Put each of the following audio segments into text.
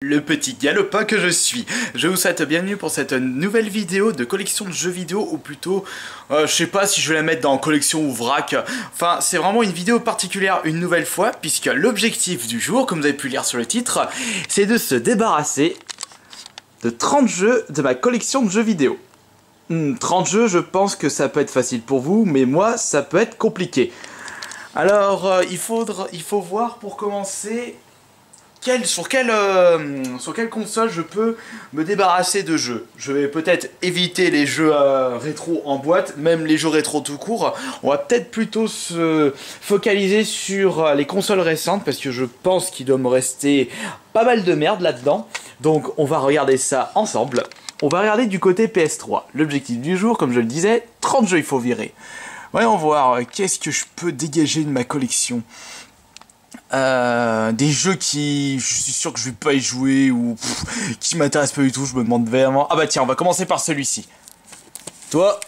Le petit galopin que je suis. Je vous souhaite bienvenue pour cette nouvelle vidéo de collection de jeux vidéo, ou plutôt, je sais pas si je vais la mettre dans collection ou vrac. Enfin, c'est vraiment une vidéo particulière une nouvelle fois, puisque l'objectif du jour, comme vous avez pu lire sur le titre, c'est de se débarrasser de 30 jeux de ma collection de jeux vidéo. 30 jeux, je pense que ça peut être facile pour vous, mais moi, ça peut être compliqué. Alors, il faut voir pour commencer... Sur quelle console je peux me débarrasser de jeux. Je vais peut-être éviter les jeux rétro en boîte, même les jeux rétro tout court. On va peut-être plutôt se focaliser sur les consoles récentes, parce que je pense qu'il doit me rester pas mal de merde là-dedans. Donc on va regarder ça ensemble. On va regarder du côté PS3. L'objectif du jour, comme je le disais, 30 jeux il faut virer. Voyons voir qu'est-ce que je peux dégager de ma collection. Des jeux qui je suis sûr que je vais pas y jouer ou qui m'intéressent pas du tout. Je me demande vraiment. Ah bah tiens, on va commencer par celui-ci. Toi,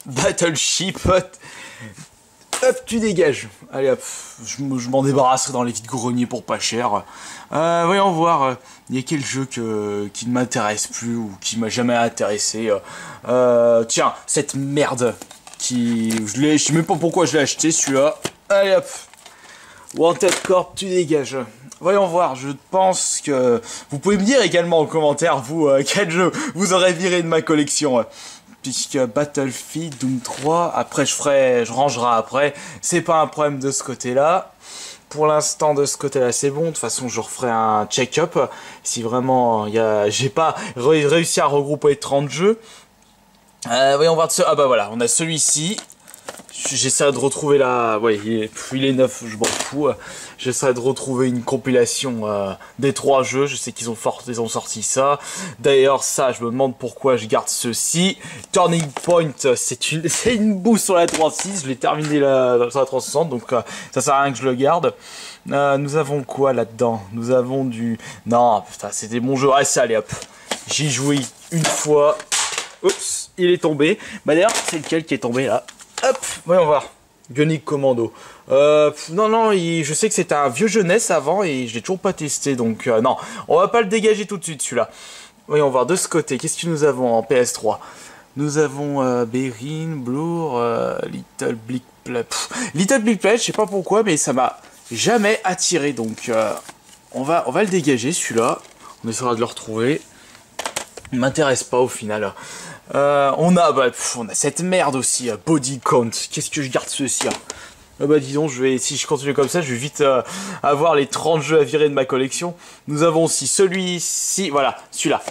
Battleship, hop, tu dégages. Allez hop, je m'en débarrasserai dans les vides-greniers pour pas cher. Voyons voir. Il y a quel jeu qui ne m'intéresse plus ou qui m'a jamais intéressé. Tiens, cette merde je sais même pas pourquoi je l'ai acheté celui-là. Allez hop. Wanted Corp, tu dégages. Voyons voir, je pense que... Vous pouvez me dire également en commentaire, vous, quel jeu vous aurez viré de ma collection. Puisque Battlefield, Doom 3, après je rangerai après. C'est pas un problème de ce côté-là. Pour l'instant, de ce côté-là, c'est bon. De toute façon, je referai un check-up. Si vraiment, j'ai pas réussi à regrouper 30 jeux. Voyons voir... Ah bah voilà, on a celui-ci. J'essaierai de retrouver ouais, il est neuf, je m'en fous. J'essaierai de retrouver une compilation des 3 jeux. Je sais qu'ils ont sorti ça. D'ailleurs, ça, je me demande pourquoi je garde ceci. Turning Point, c'est une bouse sur la 3.6. Je l'ai terminé sur la 360, donc ça sert à rien que je le garde. Nous avons quoi là-dedans? Nous avons du... Non, putain, c'était mon jeu. Ah, ça, allez, hop. J'y joué une fois. Oups, il est tombé. Bah d'ailleurs, c'est lequel qui est tombé là? Hop, voyons voir. Bionic Commando. Non, je sais que c'était un vieux jeunesse avant et je l'ai toujours pas testé, donc non. On va pas le dégager tout de suite celui-là. Voyons voir de ce côté. Qu'est-ce que nous avons en PS3? Nous avons Berin, Blur, Little Big Planet. Little Big Planet, je sais pas pourquoi, mais ça m'a jamais attiré, donc on va le dégager celui-là. On essaiera de le retrouver. Il m'intéresse pas au final. On a cette merde aussi, Body Count. Qu'est-ce que je garde ceci? Bah disons, si je continue comme ça, je vais vite avoir les 30 jeux à virer de ma collection. Nous avons aussi celui-ci, voilà, celui-là.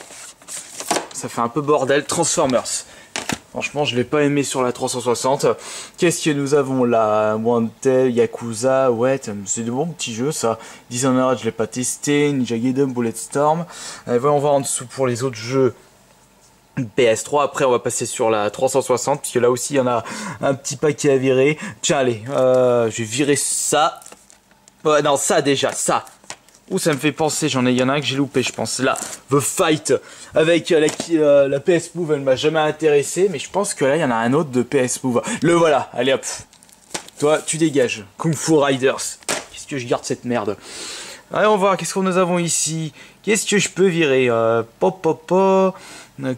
Ça fait un peu bordel, Transformers. Franchement, je l'ai pas aimé sur la 360. Qu'est-ce que nous avons là? Wanted, Yakuza, ouais, c'est de bons petits jeux ça. Dishonored, je l'ai pas testé. Ninja Gaiden, Bulletstorm. Voyons voir en dessous pour les autres jeux. PS3, après on va passer sur la 360, puisque là aussi il y en a un petit paquet à virer. Tiens, allez, je vais virer ça. Non, ça déjà, ça. Ouh, ça me fait penser, il y en a un que j'ai loupé, je pense. Là, The Fight, avec la PS Move, elle m'a jamais intéressé, mais je pense que là, il y en a un autre de PS Move. Le voilà, allez hop. Toi, tu dégages. Kung Fu Riders. Qu'est-ce que je garde cette merde? Allez, on va voir, qu'est-ce que nous avons ici? Qu'est-ce que je peux virer?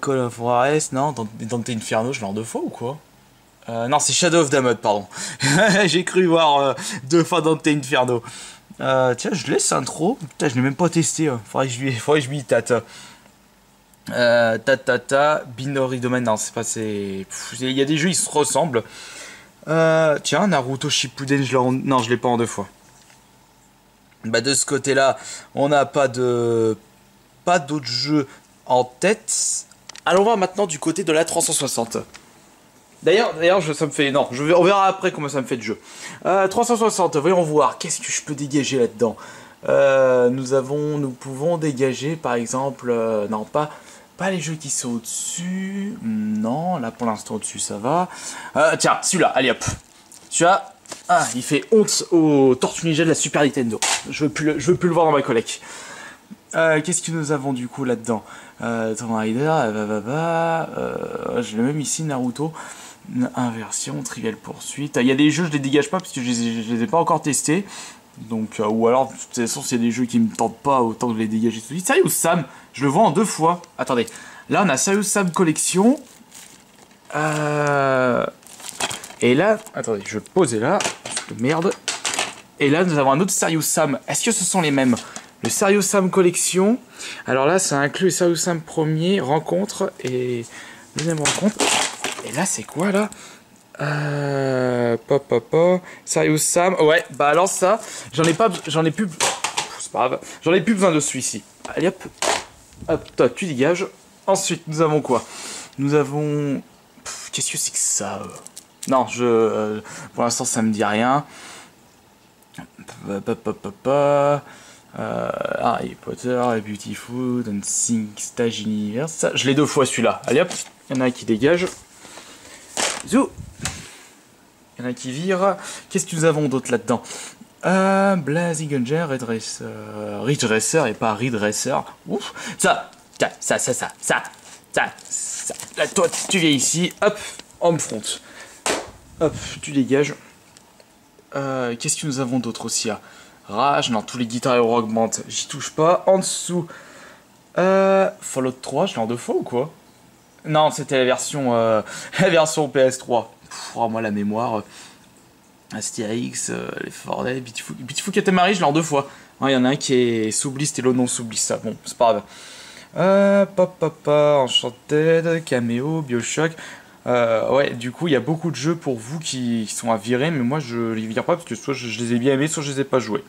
Call of Juarez, non, Dante Inferno, je l'ai en 2 fois ou quoi? Non, c'est Shadow of Damned, pardon. J'ai cru voir 2 fois Dante Inferno. Tiens, je laisse intro. Putain, je l'ai même pas testé. Faudrait que je m'y tâte. Binary Domain, non, c'est pas... Il y a des jeux, ils se ressemblent. Tiens, Naruto Shippuden, non, je l'ai pas en 2 fois. Bah, de ce côté-là, on n'a pas d'autres jeux en tête. Allons voir maintenant du côté de la 360. D'ailleurs, ça me fait... Non, on verra après comment ça me fait de jeu. 360, voyons voir. Qu'est-ce que je peux dégager là-dedans? Nous pouvons dégager, par exemple... non, pas les jeux qui sont au-dessus. Non, là, pour l'instant, au-dessus, ça va. Tiens, celui-là, allez, hop. Celui-là, il fait honte aux Tortues Ninja de la Super Nintendo. Je veux plus le voir dans ma collecte. Qu'est-ce que nous avons, du coup, là-dedans? Tomb Raider, je l'ai même ici, Naruto. Inversion, Trivial Poursuite. Il y a des jeux, je les dégage pas parce que je les ai pas encore testés. Donc, ou alors, de toute façon, c'est des jeux qui me tentent pas, autant que je les dégager tout de suite. Serious Sam, je le vois en 2 fois. Attendez, là on a Serious Sam Collection. Et là, attendez, je vais poser là. Merde. Et là, nous avons un autre Serious Sam. Est-ce que ce sont les mêmes? Le Serious Sam Collection. Alors là, ça inclut le Serious Sam premier, rencontre et deuxième rencontre. Et là, c'est quoi là? Serious Sam. Ouais, bah alors ça, j'en ai plus. C'est pas grave. J'en ai plus besoin de celui-ci. Allez hop. Hop, toi, tu dégages. Ensuite, nous avons quoi? Nous avons. Qu'est-ce que c'est que ça? Non, pour l'instant, ça me dit rien. Harry Potter, Beautiful, Dancing Stage Universe. Je l'ai 2 fois celui-là. Allez hop, il y en a un qui dégage. Zou. Il y en a qui vire. Qu'est-ce que nous avons d'autre là-dedans? Blazing Gunjer, Ridge Racer et pas Ridge Racer. Ouf. Ça. Là, toi, tu viens ici. Hop, en front. Hop, tu dégages. Qu'est-ce que nous avons d'autre aussi là? Rage, non, tous les guitares Hero Rock Band, j'y touche pas. En dessous, Fallout 3, je l'ai en 2 fois ou quoi? Non, c'était la version PS3. Oh, moi, la mémoire. Astérix, les Fortnite, Beautiful Katamari, je l'ai en 2 fois. Il y en a un qui est sous-blist et l'autre non sous-blist, ça. Bon, c'est pas grave. Enchanted, Cameo, Bioshock. Ouais, du coup, il y a beaucoup de jeux pour vous qui sont à virer, mais moi je les vire pas parce que soit je les ai bien aimés, soit je les ai pas joués.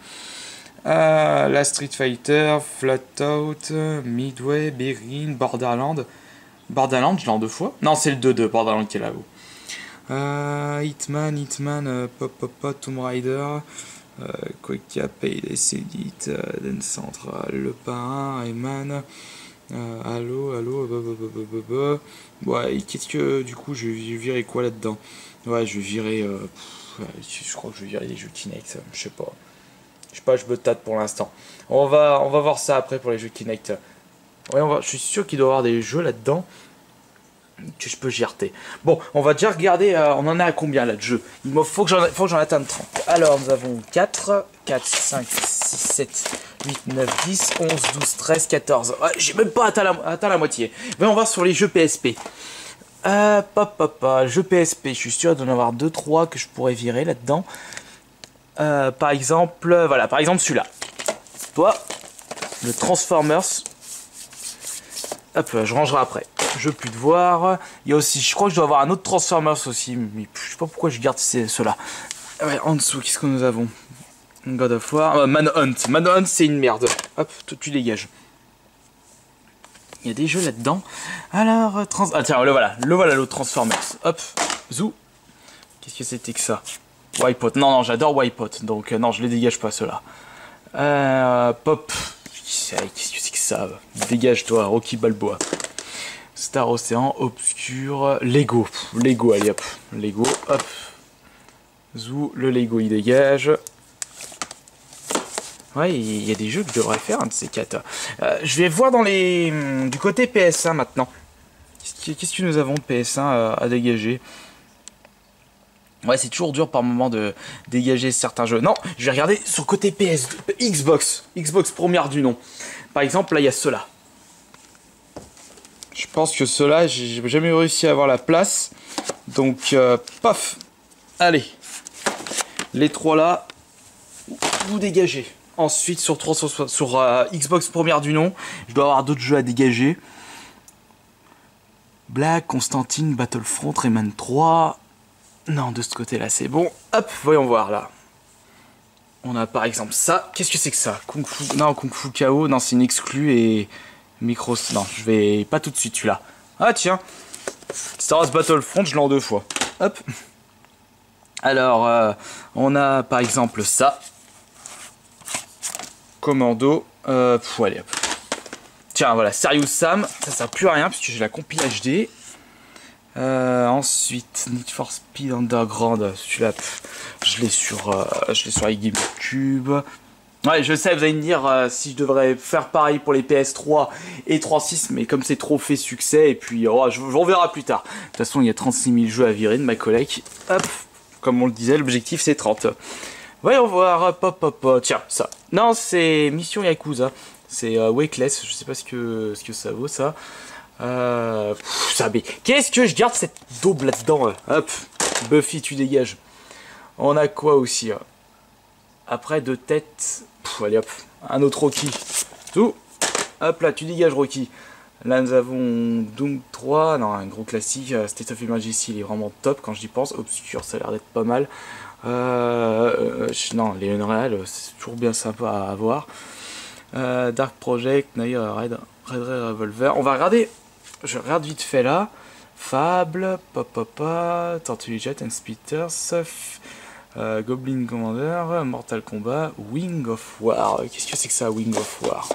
La Street Fighter, Flatout, Midway, Berin, Borderland. Borderland, je l'ai en 2 fois. Non, c'est le 2 Borderland qui est là-haut. Hitman, Tomb Raider, Quake, Payday, Elite, Dance Central, Le Parrain, Rayman. Allo, ouais, qu'est-ce que du coup je vais virer quoi là-dedans? Ouais, je vais virer. Je crois que je vais virer les jeux Kinect, je sais pas. Je me tâte pour l'instant. On va voir ça après pour les jeux Kinect. Ouais, je suis sûr qu'il doit y avoir des jeux là-dedans que je peux GRT. Bon, on va déjà regarder, on en a à combien là de jeux? Il faut que j'en atteigne 30. Alors, nous avons 4, 5, 6, 7, 8, 9, 10, 11, 12, 13, 14. Ouais, j'ai même pas atteint la moitié. Voyons voir sur les jeux PSP. Jeux PSP, je suis sûr d'en avoir 2-3 que je pourrais virer là-dedans. Par exemple, voilà, par exemple celui-là. Toi, le Transformers. Hop, je rangerai après. Je peux plus te voir. Il y a aussi, je crois que je dois avoir un autre Transformers aussi, mais je sais pas pourquoi je garde ceux-là. Ouais, en dessous, qu'est-ce que nous avons? God of War, Manhunt. Manhunt, c'est une merde. Hop, tu dégages. Il y a des jeux là-dedans. Alors, ah tiens, le voilà l'autre Transformers. Hop, zou. Qu'est-ce que c'était que ça? Wipeout. Non, j'adore Wipeout. Donc, non, je les dégage pas, ceux-là. Pop. Qu'est-ce que c'est que ça? Dégage-toi, Rocky Balboa. Star Ocean, Obscure, Lego. Lego, allez hop. Lego, hop. Zou, le Lego, il dégage. Ouais, il y a des jeux que je devrais faire, un de ces 4. Je vais voir du côté PS1 maintenant. Qu'est-ce que nous avons de PS1 à dégager? Ouais, c'est toujours dur par moment de dégager certains jeux. Non, je vais regarder sur le côté Xbox première du nom. Par exemple, là, il y a ceux-là. Je pense que ceux-là, j'ai jamais réussi à avoir la place. Donc, paf. Allez. Les 3 là, vous dégagez. Ensuite, sur Xbox première du nom, je dois avoir d'autres jeux à dégager. Black, Constantine, Battlefront, Rayman 3. Non, de ce côté-là, c'est bon. Hop, voyons voir, là. On a par exemple ça. Qu'est-ce que c'est que ça? Kung Fu... Non, Kung Fu KO. Non, c'est une exclue et... Micro... Non, je vais... Pas tout de suite, celui-là. Ah, tiens. Star Wars Battlefront, je l'ai en 2 fois. Hop. Alors, on a par exemple ça. Commando. Allez, hop. Tiens, voilà, Serious Sam. Ça sert plus à rien puisque j'ai la compil HD. Ensuite, Need for Speed Underground. Celui-là, je l'ai sur GameCube. Ouais, je sais, vous allez me dire si je devrais faire pareil pour les PS3 et 3.6, mais comme c'est trop fait succès, et puis on verra plus tard. De toute façon, il y a 36 000 jeux à virer de ma collègue. Hop, comme on le disait, l'objectif c'est 30. Voyons voir, hop. Tiens, ça. Non, c'est Mission Yakuza. C'est Wakeless, je sais pas ce que ça vaut, ça. Ça, mais qu'est-ce que je garde cette daube là-dedans? Hop, Buffy, tu dégages. On a quoi aussi? Après, deux têtes. Allez hop, un autre Rocky. Tout. Hop là, tu dégages Rocky. Là, nous avons Doom 3. Non, un gros classique. State of Emergency, il est vraiment top quand j'y pense. Obscure, ça a l'air d'être pas mal. Non, les Unreal, c'est toujours bien sympa à avoir. Dark Project, Red Revolver. On va regarder. Je regarde vite fait là. Fable, Tortue Jet and Spitters, Goblin Commander, Mortal Kombat, Wing of War. Qu'est-ce que c'est que ça, Wing of War?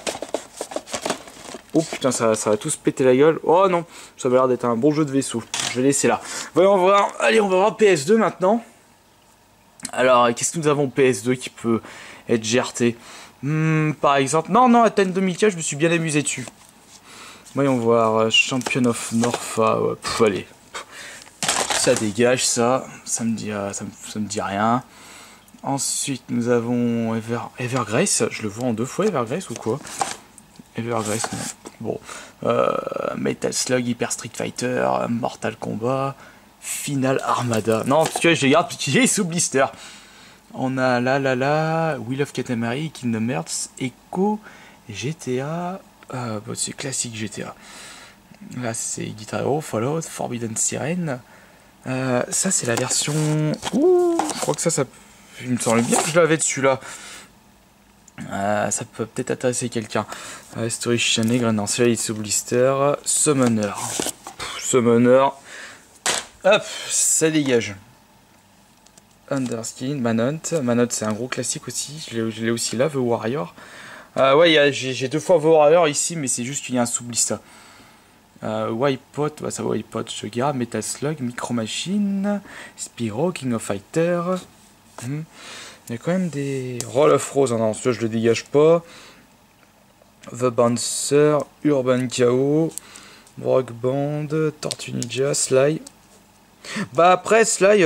Oh putain, ça va tous péter la gueule. Oh non, ça m'a l'air d'être un bon jeu de vaisseau. Je vais laisser là. Voyons voir. Allez, on va voir PS2 maintenant. Alors, qu'est-ce que nous avons PS2 qui peut être GRT? Par exemple... Non, Athènes 2015, je me suis bien amusé dessus. Voyons voir. Champion of Norfa. Ouais, allez. Ça dégage, ça. Ça me dit rien. Ensuite, nous avons Evergrace. Je le vois en 2 fois, Evergrace, ou quoi? Evergrace, non. Bon. Metal Slug, Hyper Street Fighter, Mortal Kombat, Final Armada. Non, parce que je les garde, j'ai sous blister. On a là, Wheel of Katamari, Kingdom Hearts, Echo, GTA. C'est classique GTA. Là, c'est Guitar Hero, Fallout, Forbidden Siren. Ça, c'est la version. Ouh, je crois que ça. Il me semble bien que je l'avais dessus là. Ça peut peut-être intéresser quelqu'un. Story Channel, non, celui-là il est sous blister. Summoner. Summoner. Hop, ça dégage. Underskin, Manhunt. Manhunt, c'est un gros classique aussi. Je l'ai aussi là, The Warrior. Ouais, j'ai 2 fois The Warrior ici, mais c'est juste qu'il y a un sous blister. Wipeout, bah, ça Wipeout, je garde. Metal Slug, Micro Machine, Spyro, King of Fighter. Il y a quand même des Roll of Rose, non, celui-là je le dégage pas. The Bouncer, Urban Chaos, Rock Band, Tortue Ninja, Sly. Bah après Sly,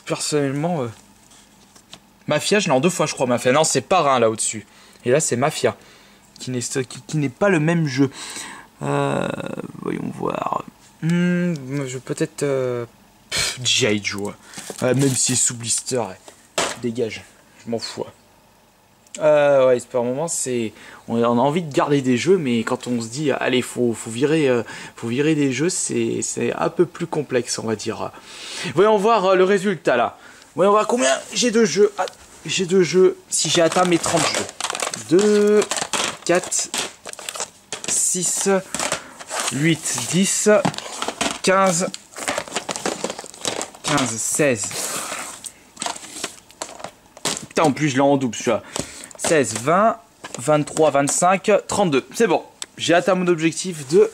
personnellement, Mafia, je l'ai en 2 fois je crois, Mafia. Non, c'est Parrain là au-dessus. Et là c'est Mafia, qui n'est pas le même jeu. Voyons voir. Je peut-être G.I. Joe. Même si c'est sous blister, dégage. Je m'en fous. Ouais, c'est par moment, on a envie de garder des jeux, mais quand on se dit, allez, faut virer des jeux, c'est un peu plus complexe, on va dire. Voyons voir le résultat là. Voyons voir combien j'ai de jeux. J'ai 2 jeux, si j'ai atteint mes 30 jeux. 2, 4, 6, 8, 10, 15, 16. Putain, en plus, je l'ai en double, celui-là. 16, 20, 23, 25, 32. C'est bon. J'ai atteint mon objectif de...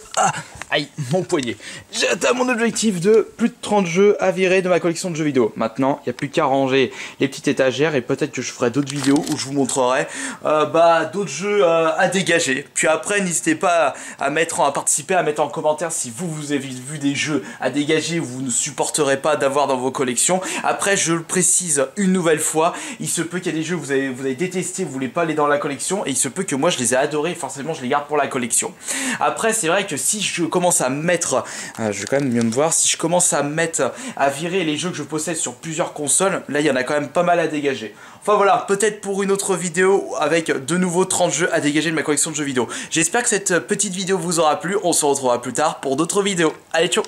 Aïe, mon poignet. J'ai atteint mon objectif de plus de 30 jeux à virer de ma collection de jeux vidéo. Maintenant, il n'y a plus qu'à ranger les petites étagères et peut-être que je ferai d'autres vidéos où je vous montrerai d'autres jeux à dégager. Puis après, n'hésitez pas à participer, à mettre en commentaire si vous avez vu des jeux à dégager ou vous ne supporterez pas d'avoir dans vos collections. Après, je le précise une nouvelle fois, il se peut qu'il y ait des jeux que vous avez détestés, vous voulez pas aller dans la collection, et il se peut que moi je les ai adorés, forcément je les garde pour la collection. Après, c'est vrai que si je commence à mettre, je vais quand même mieux me voir, si je commence à mettre, à virer les jeux que je possède sur plusieurs consoles, là il y en a quand même pas mal à dégager. Enfin voilà, peut-être pour une autre vidéo avec de nouveau 30 jeux à dégager de ma collection de jeux vidéo. J'espère que cette petite vidéo vous aura plu, on se retrouvera plus tard pour d'autres vidéos. Allez, ciao!